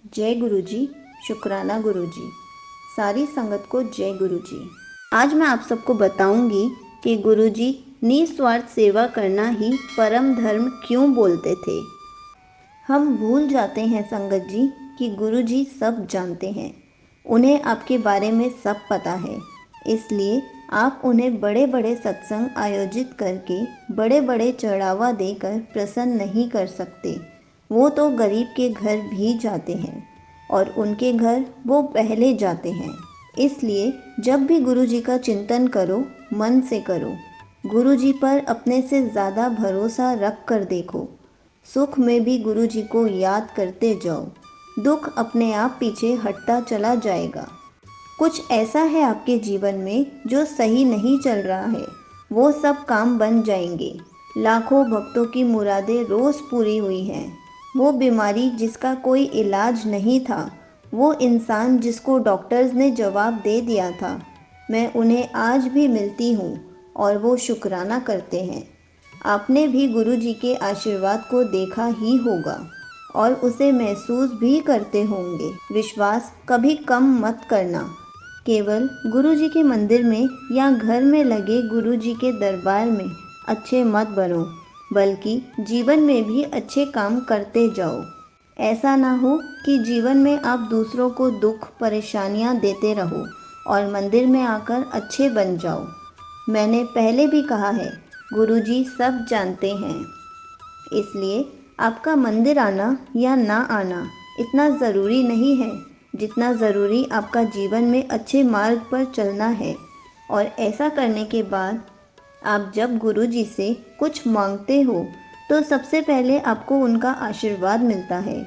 जय गुरु जी। शुक्राना गुरु जी। सारी संगत को जय गुरु जी। आज मैं आप सबको बताऊंगी कि गुरु जी निस्वार्थ सेवा करना ही परम धर्म क्यों बोलते थे। हम भूल जाते हैं संगत जी कि गुरु जी सब जानते हैं, उन्हें आपके बारे में सब पता है। इसलिए आप उन्हें बड़े बड़े सत्संग आयोजित करके बड़े बड़े चढ़ावा देकर प्रसन्न नहीं कर सकते। वो तो गरीब के घर भी जाते हैं और उनके घर वो पहले जाते हैं। इसलिए जब भी गुरु जी का चिंतन करो, मन से करो। गुरु जी पर अपने से ज़्यादा भरोसा रख कर देखो। सुख में भी गुरु जी को याद करते जाओ, दुख अपने आप पीछे हटता चला जाएगा। कुछ ऐसा है आपके जीवन में जो सही नहीं चल रहा है, वो सब काम बन जाएंगे। लाखों भक्तों की मुरादें रोज़ पूरी हुई हैं। वो बीमारी जिसका कोई इलाज नहीं था, वो इंसान जिसको डॉक्टर्स ने जवाब दे दिया था, मैं उन्हें आज भी मिलती हूँ और वो शुक्राना करते हैं। आपने भी गुरु जी के आशीर्वाद को देखा ही होगा और उसे महसूस भी करते होंगे। विश्वास कभी कम मत करना। केवल गुरु जी के मंदिर में या घर में लगे गुरु जी के दरबार में अच्छे मत बनो, बल्कि जीवन में भी अच्छे काम करते जाओ। ऐसा ना हो कि जीवन में आप दूसरों को दुख परेशानियां देते रहो और मंदिर में आकर अच्छे बन जाओ। मैंने पहले भी कहा है, गुरु जी सब जानते हैं। इसलिए आपका मंदिर आना या ना आना इतना ज़रूरी नहीं है जितना ज़रूरी आपका जीवन में अच्छे मार्ग पर चलना है। और ऐसा करने के बाद आप जब गुरु जी से कुछ मांगते हो तो सबसे पहले आपको उनका आशीर्वाद मिलता है।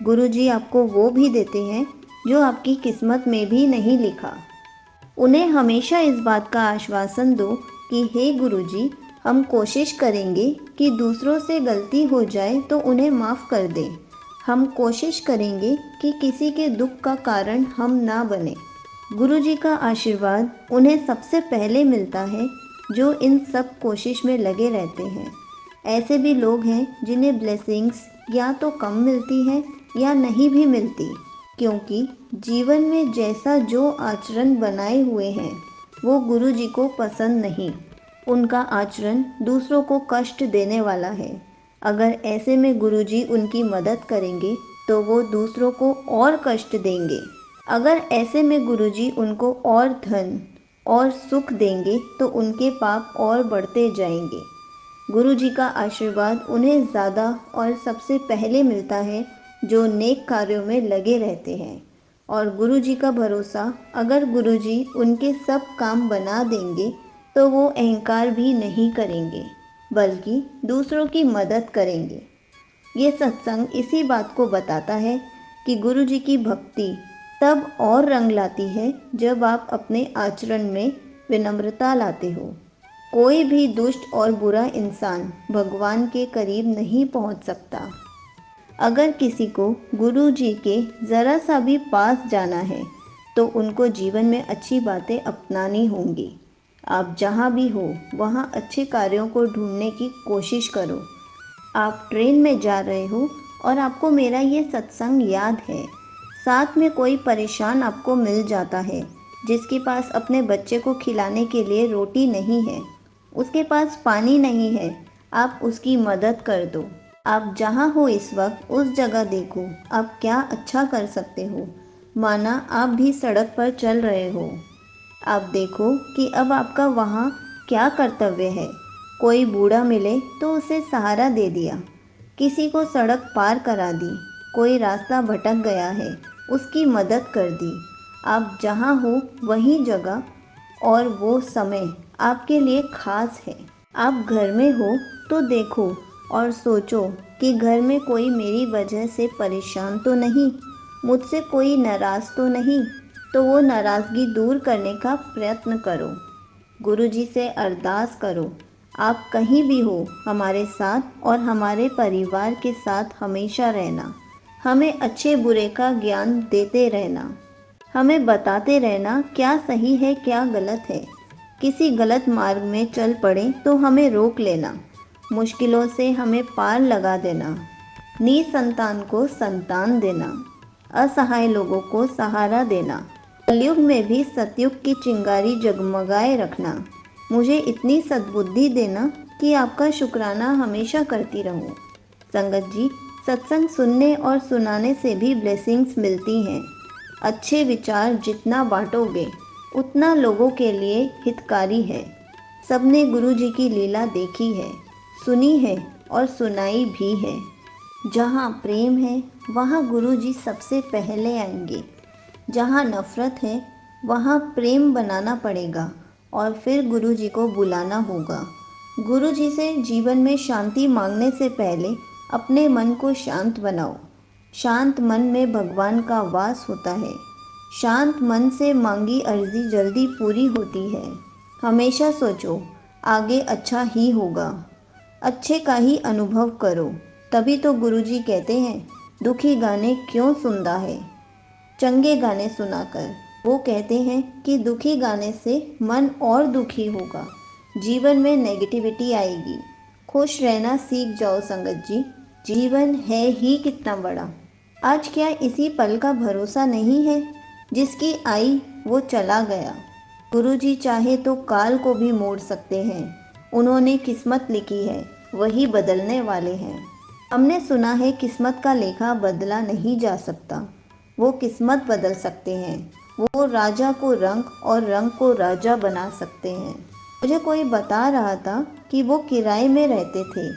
गुरु जी आपको वो भी देते हैं जो आपकी किस्मत में भी नहीं लिखा। उन्हें हमेशा इस बात का आश्वासन दो कि हे गुरु जी, हम कोशिश करेंगे कि दूसरों से गलती हो जाए तो उन्हें माफ़ कर दें। हम कोशिश करेंगे कि किसी के दुख का कारण हम ना बने। गुरु जी का आशीर्वाद उन्हें सबसे पहले मिलता है जो इन सब कोशिश में लगे रहते हैं। ऐसे भी लोग हैं जिन्हें ब्लेसिंग्स या तो कम मिलती हैं या नहीं भी मिलती, क्योंकि जीवन में जैसा जो आचरण बनाए हुए हैं वो गुरु जी को पसंद नहीं। उनका आचरण दूसरों को कष्ट देने वाला है। अगर ऐसे में गुरुजी उनकी मदद करेंगे तो वो दूसरों को और कष्ट देंगे। अगर ऐसे में गुरुजी उनको और धन और सुख देंगे तो उनके पाप और बढ़ते जाएंगे। गुरुजी का आशीर्वाद उन्हें ज़्यादा और सबसे पहले मिलता है जो नेक कार्यों में लगे रहते हैं। और गुरुजी का भरोसा, अगर गुरुजी उनके सब काम बना देंगे तो वो अहंकार भी नहीं करेंगे, बल्कि दूसरों की मदद करेंगे। ये सत्संग इसी बात को बताता है कि गुरु जी की भक्ति तब और रंग लाती है जब आप अपने आचरण में विनम्रता लाते हो। कोई भी दुष्ट और बुरा इंसान भगवान के करीब नहीं पहुंच सकता। अगर किसी को गुरु जी के ज़रा सा भी पास जाना है तो उनको जीवन में अच्छी बातें अपनानी होंगी। आप जहाँ भी हो वहाँ अच्छे कार्यों को ढूंढने की कोशिश करो। आप ट्रेन में जा रहे हो और आपको मेरा ये सत्संग याद है। साथ में कोई परेशान आपको मिल जाता है जिसके पास अपने बच्चे को खिलाने के लिए रोटी नहीं है, उसके पास पानी नहीं है, आप उसकी मदद कर दो। आप जहाँ हो इस वक्त उस जगह देखो आप क्या अच्छा कर सकते हो। माना आप भी सड़क पर चल रहे हो, आप देखो कि अब आपका वहाँ क्या कर्तव्य है। कोई बूढ़ा मिले तो उसे सहारा दे दिया, किसी को सड़क पार करा दी, कोई रास्ता भटक गया है उसकी मदद कर दी। आप जहाँ हो वही जगह और वो समय आपके लिए खास है। आप घर में हो तो देखो और सोचो कि घर में कोई मेरी वजह से परेशान तो नहीं, मुझसे कोई नाराज़ तो नहीं, तो वो नाराज़गी दूर करने का प्रयत्न करो। गुरु जी से अरदास करो, आप कहीं भी हो हमारे साथ और हमारे परिवार के साथ हमेशा रहना। हमें अच्छे बुरे का ज्ञान देते रहना, हमें बताते रहना क्या सही है क्या गलत है। किसी गलत मार्ग में चल पड़े तो हमें रोक लेना, मुश्किलों से हमें पार लगा देना, निसंतान को संतान देना। असहाय लोगों को सहारा देना, कलयुग में भी सतयुग की चिंगारी जगमगाए रखना। मुझे इतनी सद्बुद्धि देना कि आपका शुक्राना हमेशा करती रहूं। संगत जी, सत्संग सुनने और सुनाने से भी ब्लेसिंग्स मिलती हैं। अच्छे विचार जितना बांटोगे उतना लोगों के लिए हितकारी है। सबने गुरु जी की लीला देखी है, सुनी है और सुनाई भी है। जहाँ प्रेम है वहाँ गुरु जी सबसे पहले आएंगे। जहाँ नफ़रत है वहाँ प्रेम बनाना पड़ेगा और फिर गुरु जी को बुलाना होगा। गुरु जी से जीवन में शांति मांगने से पहले अपने मन को शांत बनाओ। शांत मन में भगवान का वास होता है। शांत मन से मांगी अर्जी जल्दी पूरी होती है। हमेशा सोचो आगे अच्छा ही होगा। अच्छे का ही अनुभव करो। तभी तो गुरु जी कहते हैं दुखी गाने क्यों सुनता है, चंगे गाने सुनाकर। वो कहते हैं कि दुखी गाने से मन और दुखी होगा, जीवन में नेगेटिविटी आएगी। खुश रहना सीख जाओ संगत जी। जीवन है ही कितना बड़ा। आज क्या इसी पल का भरोसा नहीं है? जिसकी आई वो चला गया। गुरु जी चाहे तो काल को भी मोड़ सकते हैं। उन्होंने किस्मत लिखी है, वही बदलने वाले हैं। हमने सुना है किस्मत का लेखा बदला नहीं जा सकता। वो किस्मत बदल सकते हैं। वो राजा को रंग और रंग को राजा बना सकते हैं। मुझे कोई बता रहा था कि वो किराए में रहते थे।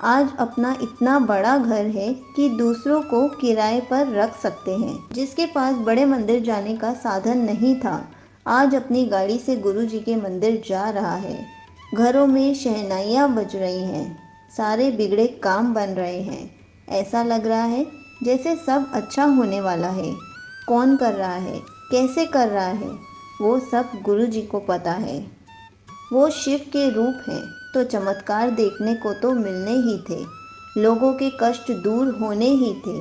आज अपना इतना बड़ा घर है कि दूसरों को किराए पर रख सकते हैं। जिसके पास बड़े मंदिर जाने का साधन नहीं था, आज अपनी गाड़ी से गुरु जी के मंदिर जा रहा है। घरों में शहनाइयाँ बज रही हैं, सारे बिगड़े काम बन रहे हैं। ऐसा लग रहा है जैसे सब अच्छा होने वाला है। कौन कर रहा है, कैसे कर रहा है, वो सब गुरु जी को पता है। वो शिव के रूप हैं तो चमत्कार देखने को तो मिलने ही थे। लोगों के कष्ट दूर होने ही थे।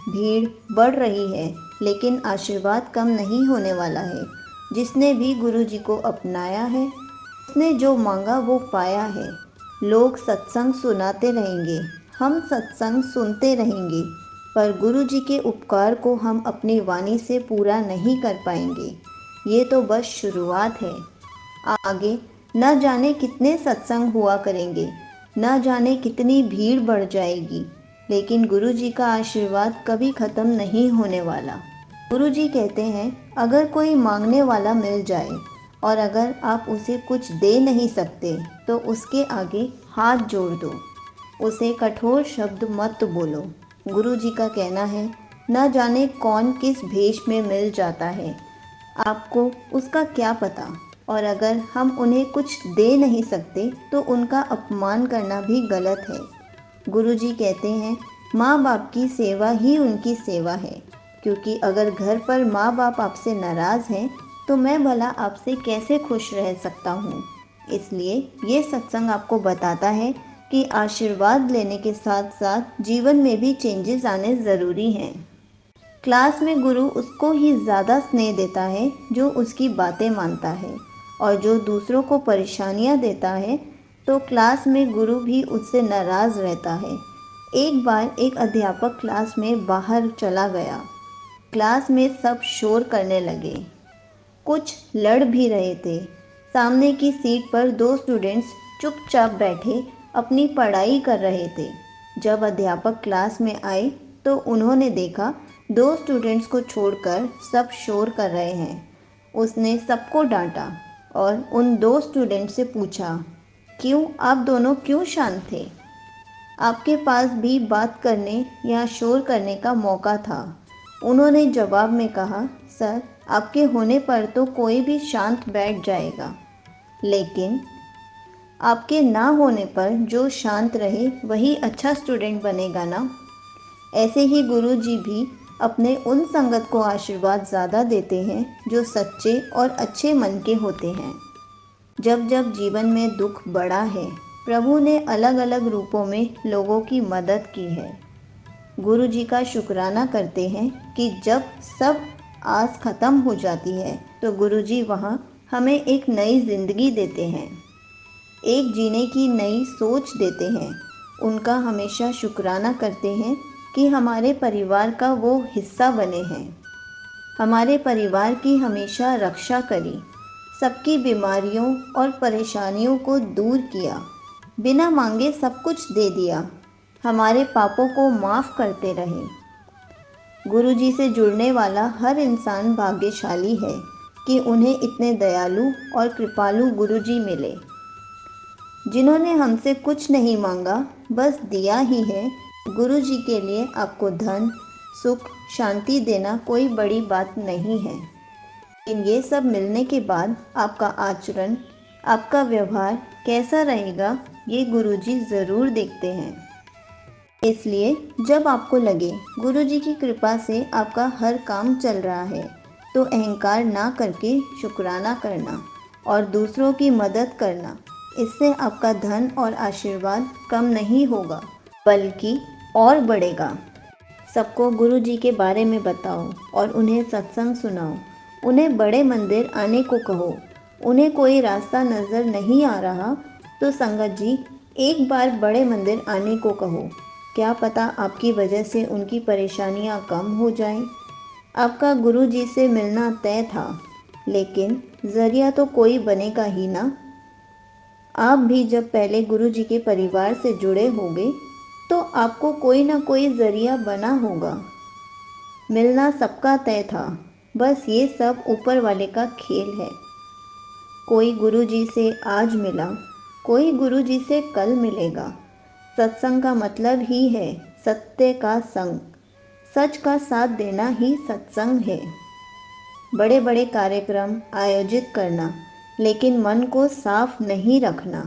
भीड़ बढ़ रही है लेकिन आशीर्वाद कम नहीं होने वाला है। जिसने भी गुरु जी को अपनाया है, उसने जो मांगा वो पाया है। लोग सत्संग सुनाते रहेंगे, हम सत्संग सुनते रहेंगे, पर गुरु जी के उपकार को हम अपनी वाणी से पूरा नहीं कर पाएंगे। ये तो बस शुरुआत है। आगे न जाने कितने सत्संग हुआ करेंगे, न जाने कितनी भीड़ बढ़ जाएगी, लेकिन गुरु जी का आशीर्वाद कभी ख़त्म नहीं होने वाला। गुरु जी कहते हैं अगर कोई मांगने वाला मिल जाए और अगर आप उसे कुछ दे नहीं सकते तो उसके आगे हाथ जोड़ दो, उसे कठोर शब्द मत बोलो। गुरु जी का कहना है न जाने कौन किस भेष में मिल जाता है, आपको उसका क्या पता। और अगर हम उन्हें कुछ दे नहीं सकते तो उनका अपमान करना भी गलत है। गुरु जी कहते हैं माँ बाप की सेवा ही उनकी सेवा है, क्योंकि अगर घर पर माँ बाप आपसे नाराज़ हैं तो मैं भला आपसे कैसे खुश रह सकता हूँ। इसलिए ये सत्संग आपको बताता है कि आशीर्वाद लेने के साथ साथ जीवन में भी चेंजेस आने ज़रूरी हैं। क्लास में गुरु उसको ही ज़्यादा स्नेह देता है जो उसकी बातें मानता है, और जो दूसरों को परेशानियाँ देता है तो क्लास में गुरु भी उससे नाराज़ रहता है। एक बार एक अध्यापक क्लास में बाहर चला गया। क्लास में सब शोर करने लगे, कुछ लड़ भी रहे थे। सामने की सीट पर दो स्टूडेंट्स चुपचाप बैठे अपनी पढ़ाई कर रहे थे। जब अध्यापक क्लास में आए तो उन्होंने देखा दो स्टूडेंट्स को छोड़कर सब शोर कर रहे हैं। उसने सबको डांटा और उन दो स्टूडेंट से पूछा, क्यों आप दोनों क्यों शांत थे? आपके पास भी बात करने या शोर करने का मौका था। उन्होंने जवाब में कहा, सर आपके होने पर तो कोई भी शांत बैठ जाएगा, लेकिन आपके ना होने पर जो शांत रहे वही अच्छा स्टूडेंट बनेगा ना। ऐसे ही गुरु जी भी अपने उन संगत को आशीर्वाद ज़्यादा देते हैं जो सच्चे और अच्छे मन के होते हैं। जब जब जीवन में दुख बढ़ा है, प्रभु ने अलग अलग रूपों में लोगों की मदद की है। गुरु जी का शुक्राना करते हैं कि जब सब आस ख़त्म हो जाती है तो गुरु जी वहाँ हमें एक नई ज़िंदगी देते हैं, एक जीने की नई सोच देते हैं। उनका हमेशा शुक्राना करते हैं कि हमारे परिवार का वो हिस्सा बने हैं। हमारे परिवार की हमेशा रक्षा करी, सबकी बीमारियों और परेशानियों को दूर किया, बिना मांगे सब कुछ दे दिया, हमारे पापों को माफ़ करते रहे। गुरुजी से जुड़ने वाला हर इंसान भाग्यशाली है कि उन्हें इतने दयालु और कृपालु गुरुजी मिले, जिन्होंने हमसे कुछ नहीं मांगा, बस दिया ही है। गुरुजी के लिए आपको धन, सुख, शांति देना कोई बड़ी बात नहीं है, लेकिन ये सब मिलने के बाद आपका आचरण, आपका व्यवहार कैसा रहेगा, ये गुरुजी ज़रूर देखते हैं। इसलिए जब आपको लगे गुरुजी की कृपा से आपका हर काम चल रहा है, तो अहंकार ना करके शुक्राना करना और दूसरों की मदद करना, इससे आपका धन और आशीर्वाद कम नहीं होगा, बल्कि और बढ़ेगा। सबको गुरुजी के बारे में बताओ और उन्हें सत्संग सुनाओ। उन्हें बड़े मंदिर आने को कहो। उन्हें कोई रास्ता नज़र नहीं आ रहा तो संगत जी एक बार बड़े मंदिर आने को कहो। क्या पता आपकी वजह से उनकी परेशानियां कम हो जाएं। आपका गुरुजी से मिलना तय था, लेकिन ज़रिया तो कोई बनेगा ही ना। आप भी जब पहले गुरुजी के परिवार से जुड़े होंगे तो आपको कोई ना कोई ज़रिया बना होगा। मिलना सबका तय था, बस ये सब ऊपर वाले का खेल है। कोई गुरुजी से आज मिला, कोई गुरुजी से कल मिलेगा। सत्संग का मतलब ही है सत्य का संग, सच का साथ देना ही सत्संग है। बड़े बड़े कार्यक्रम आयोजित करना, लेकिन मन को साफ नहीं रखना,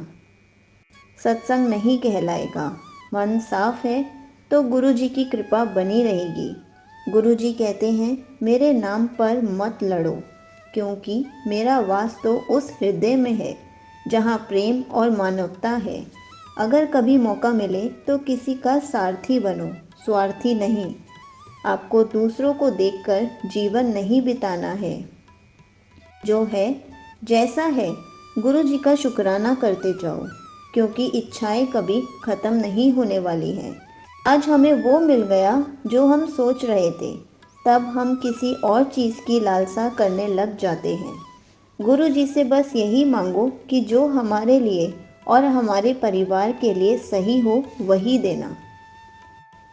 सत्संग नहीं कहलाएगा। मन साफ है तो गुरुजी की कृपा बनी रहेगी। गुरुजी कहते हैं, मेरे नाम पर मत लड़ो, क्योंकि मेरा वास तो उस हृदय में है जहाँ प्रेम और मानवता है। अगर कभी मौका मिले तो किसी का सारथी बनो, स्वार्थी नहीं। आपको दूसरों को देखकर जीवन नहीं बिताना है। जो है जैसा है गुरुजी का शुक्राना करते जाओ, क्योंकि इच्छाएं कभी ख़त्म नहीं होने वाली हैं। आज हमें वो मिल गया जो हम सोच रहे थे, तब हम किसी और चीज़ की लालसा करने लग जाते हैं। गुरुजी से बस यही मांगो कि जो हमारे लिए और हमारे परिवार के लिए सही हो वही देना।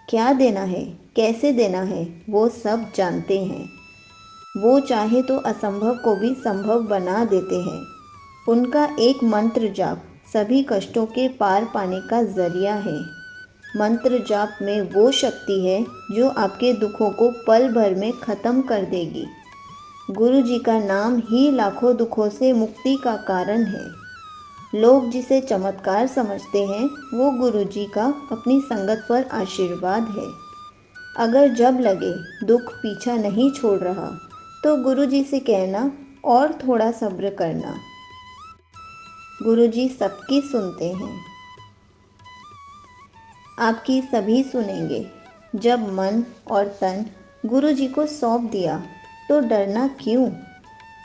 क्या देना है, कैसे देना है, वो सब जानते हैं। वो चाहे तो असंभव को भी संभव बना देते हैं। उनका एक मंत्र जाप सभी कष्टों के पार पाने का जरिया है। मंत्र जाप में वो शक्ति है जो आपके दुखों को पल भर में ख़त्म कर देगी। गुरु जी का नाम ही लाखों दुखों से मुक्ति का कारण है। लोग जिसे चमत्कार समझते हैं, वो गुरु जी का अपनी संगत पर आशीर्वाद है। अगर जब लगे दुख पीछा नहीं छोड़ रहा, तो गुरु जी से कहना और थोड़ा सब्र करना। गुरु जी सबकी सुनते हैं, आपकी सभी सुनेंगे। जब मन और तन गुरु जी को सौंप दिया तो डरना क्यों?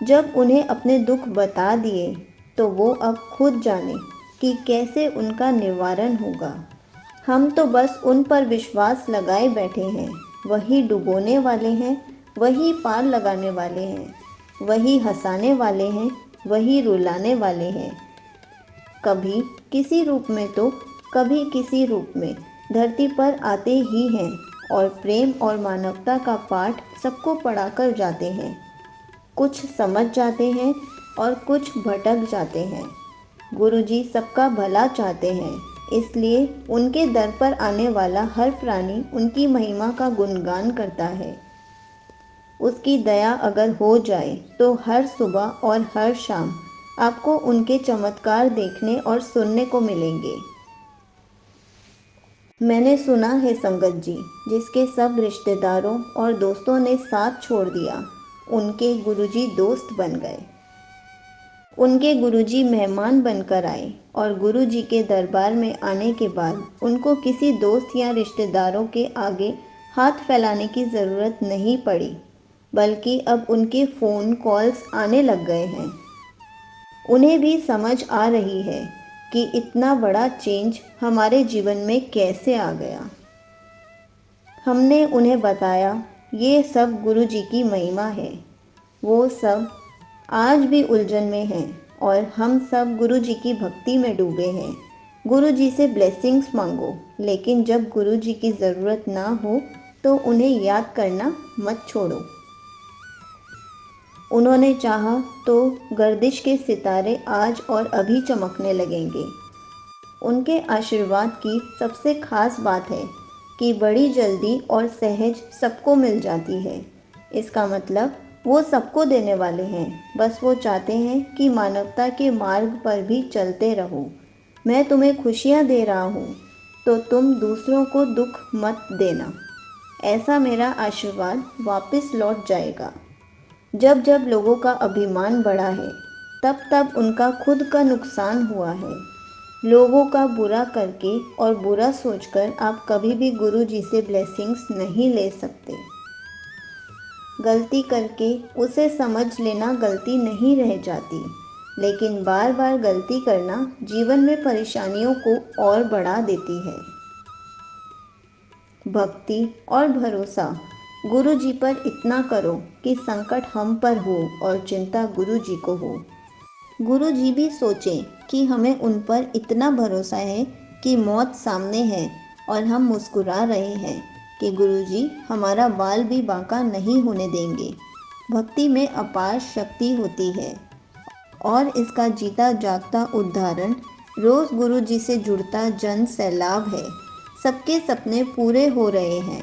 जब उन्हें अपने दुख बता दिए तो वो अब खुद जाने कि कैसे उनका निवारण होगा। हम तो बस उन पर विश्वास लगाए बैठे हैं। वही डुबोने वाले हैं, वही पार लगाने वाले हैं, वही हंसाने वाले हैं, वही रुलाने वाले हैं। कभी किसी रूप में तो कभी किसी रूप में धरती पर आते ही हैं और प्रेम और मानवता का पाठ सबको पढ़ाकर जाते हैं। कुछ समझ जाते हैं और कुछ भटक जाते हैं। गुरुजी सबका भला चाहते हैं, इसलिए उनके दर पर आने वाला हर प्राणी उनकी महिमा का गुणगान करता है। उसकी दया अगर हो जाए तो हर सुबह और हर शाम आपको उनके चमत्कार देखने और सुनने को मिलेंगे। मैंने सुना है संगत जी, जिसके सब रिश्तेदारों और दोस्तों ने साथ छोड़ दिया, उनके गुरुजी दोस्त बन गए। उनके गुरुजी मेहमान बनकर आए और गुरुजी के दरबार में आने के बाद उनको किसी दोस्त या रिश्तेदारों के आगे हाथ फैलाने की ज़रूरत नहीं पड़ी, बल्कि अब उनके फ़ोन कॉल्स आने लग गए हैं। उन्हें भी समझ आ रही है कि इतना बड़ा चेंज हमारे जीवन में कैसे आ गया। हमने उन्हें बताया ये सब गुरु जी की महिमा है। वो सब आज भी उलझन में हैं और हम सब गुरु जी की भक्ति में डूबे हैं। गुरु जी से ब्लेसिंग्स मांगो, लेकिन जब गुरु जी की ज़रूरत ना हो तो उन्हें याद करना मत छोड़ो। उन्होंने चाहा तो गर्दिश के सितारे आज और अभी चमकने लगेंगे। उनके आशीर्वाद की सबसे खास बात है कि बड़ी जल्दी और सहज सबको मिल जाती है। इसका मतलब वो सबको देने वाले हैं, बस वो चाहते हैं कि मानवता के मार्ग पर भी चलते रहो। मैं तुम्हें खुशियाँ दे रहा हूँ तो तुम दूसरों को दुख मत देना। ऐसा मेरा आशीर्वाद वापस लौट जाएगा। जब जब लोगों का अभिमान बढ़ा है, तब तब उनका खुद का नुकसान हुआ है। लोगों का बुरा करके और बुरा सोचकर आप कभी भी गुरु जी से ब्लेसिंग्स नहीं ले सकते। गलती करके उसे समझ लेना गलती नहीं रह जाती, लेकिन बार बार गलती करना जीवन में परेशानियों को और बढ़ा देती है। भक्ति और भरोसा गुरु जी पर इतना करो कि संकट हम पर हो और चिंता गुरु जी को हो। गुरु जी भी सोचें कि हमें उन पर इतना भरोसा है कि मौत सामने है और हम मुस्कुरा रहे हैं कि गुरु जी हमारा बाल भी बांका नहीं होने देंगे। भक्ति में अपार शक्ति होती है और इसका जीता जागता उदाहरण रोज़ गुरु जी से जुड़ता जन सैलाब है। सबके सपने पूरे हो रहे हैं।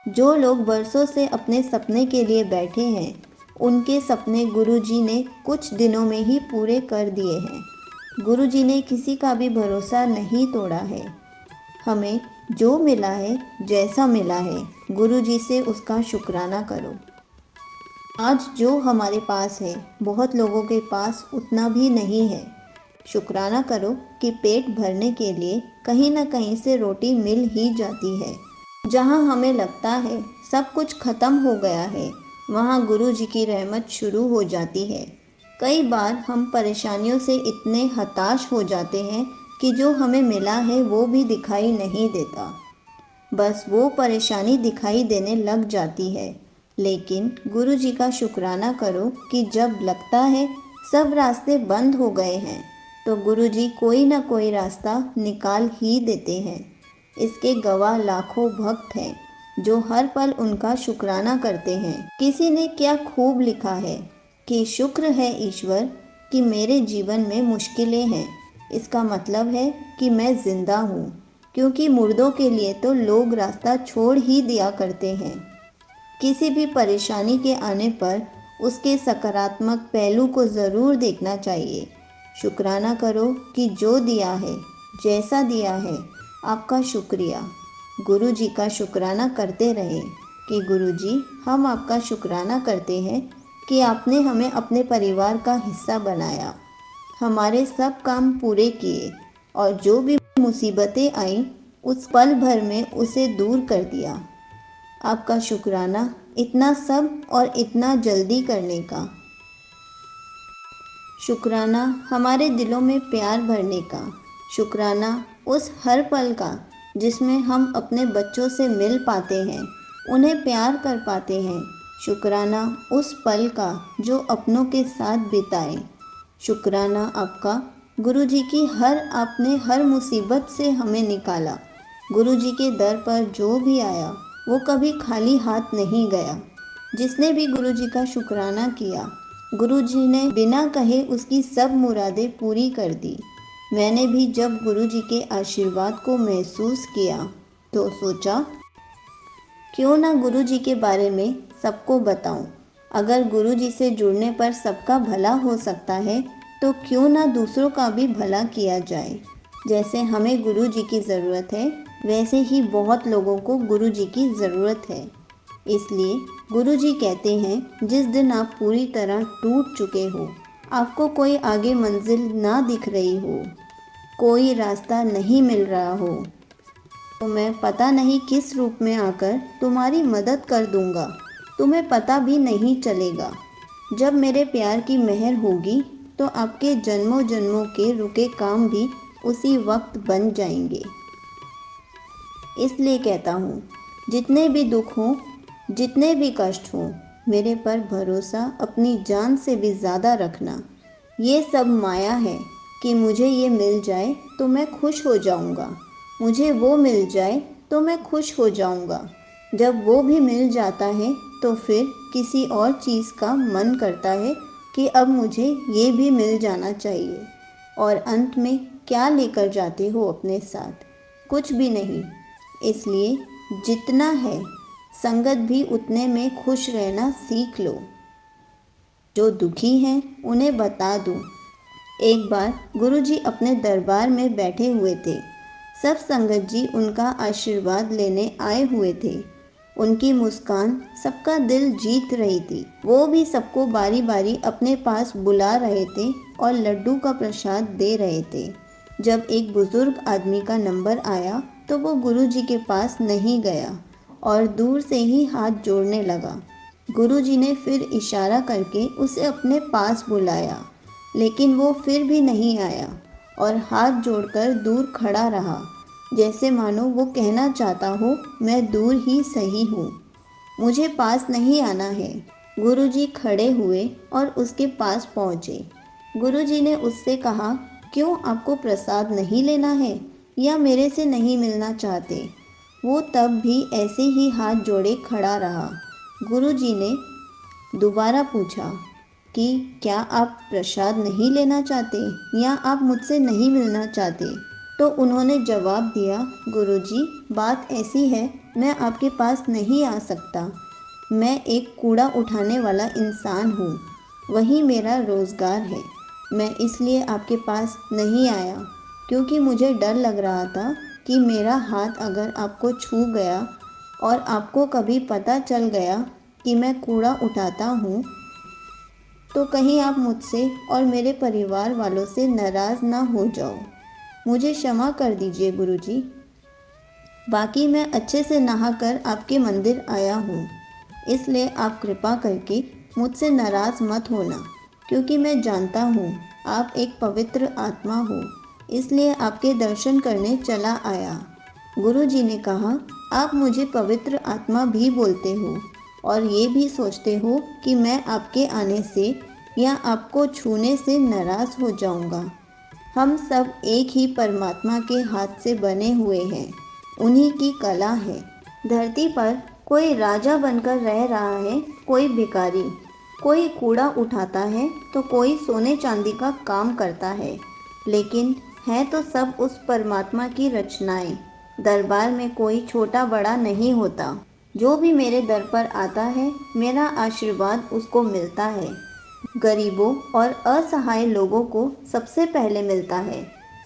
जो लोग बरसों से अपने सपने के लिए बैठे हैं, उनके सपने गुरुजी ने कुछ दिनों में ही पूरे कर दिए हैं। गुरुजी ने किसी का भी भरोसा नहीं तोड़ा है। हमें जो मिला है, जैसा मिला है, गुरुजी से उसका शुक्राना करो। आज जो हमारे पास है, बहुत लोगों के पास उतना भी नहीं है। शुक्राना करो कि पेट भरने के लिए कहीं ना कहीं से रोटी मिल ही जाती है। जहाँ हमें लगता है सब कुछ खत्म हो गया है, वहाँ गुरु जी की रहमत शुरू हो जाती है। कई बार हम परेशानियों से इतने हताश हो जाते हैं कि जो हमें मिला है वो भी दिखाई नहीं देता। बस वो परेशानी दिखाई देने लग जाती है। लेकिन गुरु जी का शुक्राना करो कि जब लगता है सब रास्ते बंद हो गए हैं, तो गुरु जी कोई ना कोई रास्ता निकाल ही देते हैं। इसके गवाह लाखों भक्त हैं जो हर पल उनका शुक्राना करते हैं। किसी ने क्या खूब लिखा है कि शुक्र है ईश्वर कि मेरे जीवन में मुश्किलें हैं। इसका मतलब है कि मैं जिंदा हूँ, क्योंकि मुर्दों के लिए तो लोग रास्ता छोड़ ही दिया करते हैं। किसी भी परेशानी के आने पर उसके सकारात्मक पहलू को ज़रूर देखना चाहिए। शुक्राना करो कि जो दिया है, जैसा दिया है, आपका शुक्रिया। गुरु जी का शुक्राना करते रहें कि गुरु जी हम आपका शुक्राना करते हैं कि आपने हमें अपने परिवार का हिस्सा बनाया, हमारे सब काम पूरे किए और जो भी मुसीबतें आईं उस पल भर में उसे दूर कर दिया। आपका शुक्राना इतना सब और इतना जल्दी करने का। शुक्राना हमारे दिलों में प्यार भरने का। शुक्राना उस हर पल का जिसमें हम अपने बच्चों से मिल पाते हैं, उन्हें प्यार कर पाते हैं। शुक्राना उस पल का जो अपनों के साथ बिताए। शुक्राना आपका गुरु जी की आपने हर मुसीबत से हमें निकाला। गुरु जी के दर पर जो भी आया वो कभी खाली हाथ नहीं गया। जिसने भी गुरु जी का शुक्राना किया, गुरु जी ने बिना कहे उसकी सब मुरादें पूरी कर दी। मैंने भी जब गुरु जी के आशीर्वाद को महसूस किया तो सोचा क्यों ना गुरु जी के बारे में सबको बताऊं। अगर गुरु जी से जुड़ने पर सबका भला हो सकता है तो क्यों ना दूसरों का भी भला किया जाए। जैसे हमें गुरु जी की ज़रूरत है, वैसे ही बहुत लोगों को गुरु जी की ज़रूरत है। इसलिए गुरु जी कहते हैं जिस दिन आप पूरी तरह टूट चुके हो, आपको कोई आगे मंजिल ना दिख रही हो, कोई रास्ता नहीं मिल रहा हो, तो मैं पता नहीं किस रूप में आकर तुम्हारी मदद कर दूंगा। तुम्हें पता भी नहीं चलेगा। जब मेरे प्यार की मेहर होगी तो आपके जन्मों जन्मों के रुके काम भी उसी वक्त बन जाएंगे। इसलिए कहता हूँ जितने भी दुख हों, जितने भी कष्ट हों, मेरे पर भरोसा अपनी जान से भी ज़्यादा रखना। ये सब माया है कि मुझे ये मिल जाए तो मैं खुश हो जाऊंगा, मुझे वो मिल जाए तो मैं खुश हो जाऊंगा। जब वो भी मिल जाता है तो फिर किसी और चीज़ का मन करता है कि अब मुझे ये भी मिल जाना चाहिए। और अंत में क्या लेकर जाते हो अपने साथ? कुछ भी नहीं। इसलिए जितना है संगत भी उतने में खुश रहना सीख लो। जो दुखी हैं उन्हें बता दो। एक बार गुरुजी अपने दरबार में बैठे हुए थे। सब संगत जी उनका आशीर्वाद लेने आए हुए थे। उनकी मुस्कान सबका दिल जीत रही थी। वो भी सबको बारी बारी अपने पास बुला रहे थे और लड्डू का प्रसाद दे रहे थे। जब एक बुजुर्ग आदमी का नंबर आया तो वो गुरुजी के पास नहीं गया और दूर से ही हाथ जोड़ने लगा। गुरुजी ने फिर इशारा करके उसे अपने पास बुलाया, लेकिन वो फिर भी नहीं आया और हाथ जोड़कर दूर खड़ा रहा, जैसे मानो वो कहना चाहता हो, मैं दूर ही सही हूँ, मुझे पास नहीं आना है। गुरुजी खड़े हुए और उसके पास पहुँचे। गुरुजी ने उससे कहा, क्यों आपको प्रसाद नहीं लेना है या मेरे से नहीं मिलना चाहते? वो तब भी ऐसे ही हाथ जोड़े खड़ा रहा। गुरुजी ने दोबारा पूछा कि क्या आप प्रसाद नहीं लेना चाहते या आप मुझसे नहीं मिलना चाहते? तो उन्होंने जवाब दिया, गुरुजी बात ऐसी है, मैं आपके पास नहीं आ सकता। मैं एक कूड़ा उठाने वाला इंसान हूँ, वही मेरा रोज़गार है। मैं इसलिए आपके पास नहीं आया क्योंकि मुझे डर लग रहा था कि मेरा हाथ अगर आपको छू गया और आपको कभी पता चल गया कि मैं कूड़ा उठाता हूँ तो कहीं आप मुझसे और मेरे परिवार वालों से नाराज़ ना हो जाओ। मुझे क्षमा कर दीजिए गुरुजी। बाकी मैं अच्छे से नहाकर आपके मंदिर आया हूँ, इसलिए आप कृपा करके मुझसे नाराज़ मत होना, क्योंकि मैं जानता हूँ आप एक पवित्र आत्मा हो, इसलिए आपके दर्शन करने चला आया। गुरुजी ने कहा, आप मुझे पवित्र आत्मा भी बोलते हो और ये भी सोचते हो कि मैं आपके आने से या आपको छूने से नाराज़ हो जाऊंगा। हम सब एक ही परमात्मा के हाथ से बने हुए हैं, उन्हीं की कला है। धरती पर कोई राजा बनकर रह रहा है, कोई भिखारी, कोई कूड़ा उठाता है तो कोई सोने चांदी का काम करता है, लेकिन है तो सब उस परमात्मा की रचनाएं। दरबार में कोई छोटा बड़ा नहीं होता। जो भी मेरे दर पर आता है, मेरा आशीर्वाद उसको मिलता है। गरीबों और असहाय लोगों को सबसे पहले मिलता है।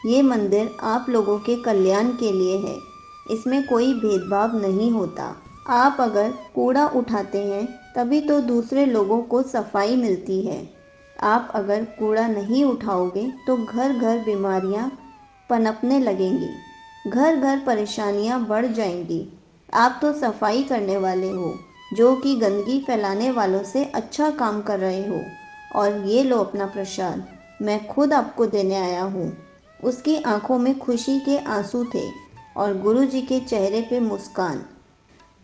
ये मंदिर आप लोगों के कल्याण के लिए है, इसमें कोई भेदभाव नहीं होता। आप अगर कूड़ा उठाते हैं तभी तो दूसरे लोगों को सफाई मिलती है। आप अगर कूड़ा नहीं उठाओगे तो घर घर बीमारियां पनपने लगेंगी, घर घर परेशानियां बढ़ जाएंगी। आप तो सफाई करने वाले हो, जो कि गंदगी फैलाने वालों से अच्छा काम कर रहे हो। और ये लो अपना प्रसाद, मैं खुद आपको देने आया हूँ। उसकी आंखों में खुशी के आंसू थे और गुरुजी के चेहरे पे मुस्कान।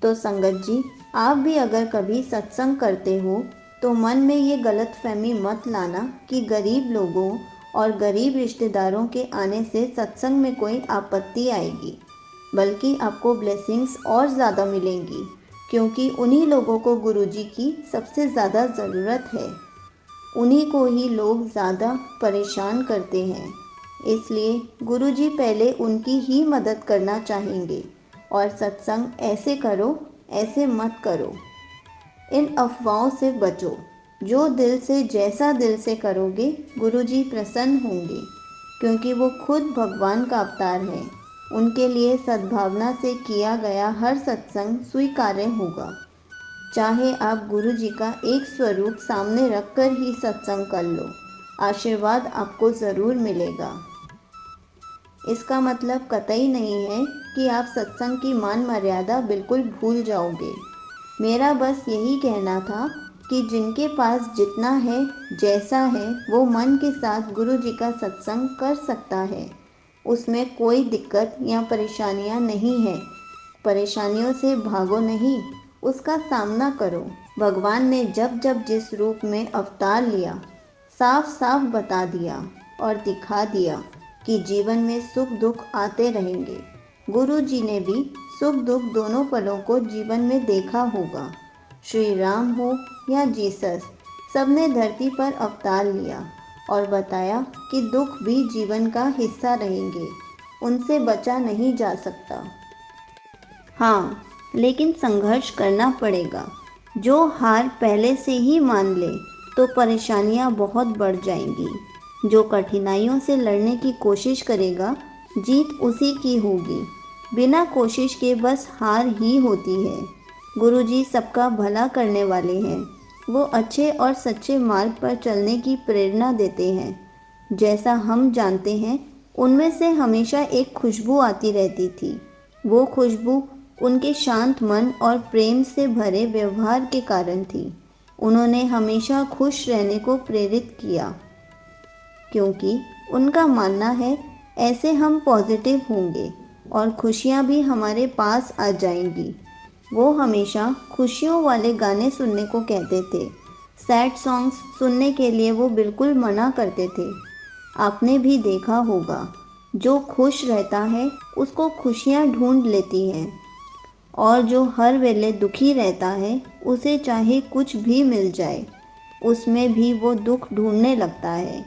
तो संगत जी, आप भी अगर कभी सत्संग करते हो तो मन में ये गलतफहमी मत लाना कि गरीब लोगों और गरीब रिश्तेदारों के आने से सत्संग में कोई आपत्ति आएगी, बल्कि आपको ब्लेसिंग्स और ज़्यादा मिलेंगी, क्योंकि उन्हीं लोगों को गुरुजी की सबसे ज़्यादा ज़रूरत है। उन्हीं को ही लोग ज़्यादा परेशान करते हैं, इसलिए गुरुजी पहले उनकी ही मदद करना चाहेंगे। और सत्संग ऐसे करो, ऐसे मत करो। इन अफवाहों से बचो। जो दिल से जैसा दिल से करोगे, गुरुजी प्रसन्न होंगे, क्योंकि वो खुद भगवान का अवतार है। उनके लिए सद्भावना से किया गया हर सत्संग स्वीकार्य होगा। चाहे आप गुरुजी का एक स्वरूप सामने रखकर ही सत्संग कर लो, आशीर्वाद आपको ज़रूर मिलेगा। इसका मतलब कतई नहीं है कि आप सत्संग की मान मर्यादा बिल्कुल भूल जाओगे। मेरा बस यही कहना था कि जिनके पास जितना है, जैसा है, वो मन के साथ गुरु जी का सत्संग कर सकता है। उसमें कोई दिक्कत या परेशानियां नहीं है। परेशानियों से भागो नहीं, उसका सामना करो। भगवान ने जब जब जिस रूप में अवतार लिया, साफ साफ बता दिया और दिखा दिया कि जीवन में सुख दुख आते रहेंगे। गुरु जी ने भी सुख दुख दोनों पलों को जीवन में देखा होगा। श्री राम हो या जीसस, सबने धरती पर अवतार लिया और बताया कि दुख भी जीवन का हिस्सा रहेंगे, उनसे बचा नहीं जा सकता। हाँ, लेकिन संघर्ष करना पड़ेगा। जो हार पहले से ही मान ले तो परेशानियाँ बहुत बढ़ जाएंगी। जो कठिनाइयों से लड़ने की कोशिश करेगा, जीत उसी की होगी। बिना कोशिश के बस हार ही होती है। गुरुजी सबका भला करने वाले हैं। वो अच्छे और सच्चे मार्ग पर चलने की प्रेरणा देते हैं। जैसा हम जानते हैं, उनमें से हमेशा एक खुशबू आती रहती थी। वो खुशबू उनके शांत मन और प्रेम से भरे व्यवहार के कारण थी। उन्होंने हमेशा खुश रहने को प्रेरित किया, क्योंकि उनका मानना है ऐसे हम पॉजिटिव होंगे और खुशियाँ भी हमारे पास आ जाएंगी। वो हमेशा खुशियों वाले गाने सुनने को कहते थे। सैड सॉन्ग्स सुनने के लिए वो बिल्कुल मना करते थे। आपने भी देखा होगा, जो खुश रहता है उसको खुशियाँ ढूंढ लेती हैं, और जो हर वेले दुखी रहता है उसे चाहे कुछ भी मिल जाए, उसमें भी वो दुख ढूंढने लगता है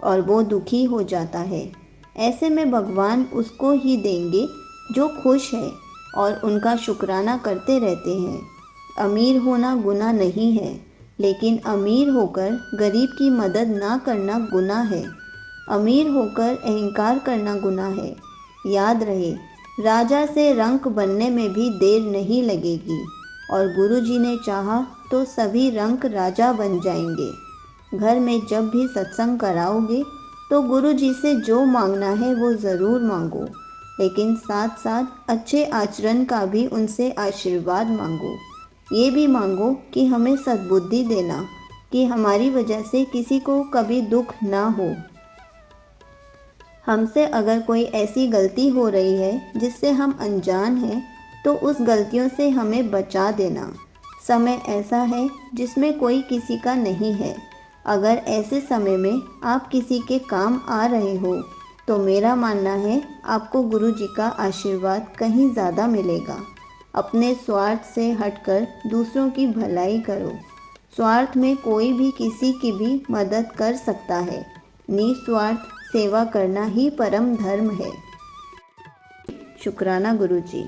और वो दुखी हो जाता है। ऐसे में भगवान उसको ही देंगे जो खुश है और उनका शुक्राना करते रहते हैं। अमीर होना गुनाह नहीं है, लेकिन अमीर होकर गरीब की मदद ना करना गुनाह है। अमीर होकर अहंकार करना गुनाह है। याद रहे, राजा से रंक बनने में भी देर नहीं लगेगी, और गुरुजी ने चाहा तो सभी रंक राजा बन जाएंगे। घर में जब भी सत्संग कराओगे तो गुरुजी से जो मांगना है वो ज़रूर मांगो, लेकिन साथ साथ अच्छे आचरण का भी उनसे आशीर्वाद मांगो। ये भी मांगो कि हमें सद्बुद्धि देना कि हमारी वजह से किसी को कभी दुख ना हो। हमसे अगर कोई ऐसी गलती हो रही है जिससे हम अनजान हैं, तो उस गलतियों से हमें बचा देना। समय ऐसा है जिसमें कोई किसी का नहीं है। अगर ऐसे समय में आप किसी के काम आ रहे हो, तो मेरा मानना है आपको गुरु जी का आशीर्वाद कहीं ज़्यादा मिलेगा। अपने स्वार्थ से हटकर दूसरों की भलाई करो। स्वार्थ में कोई भी किसी की भी मदद कर सकता है। निस्वार्थ सेवा करना ही परम धर्म है। शुक्राना गुरुजी।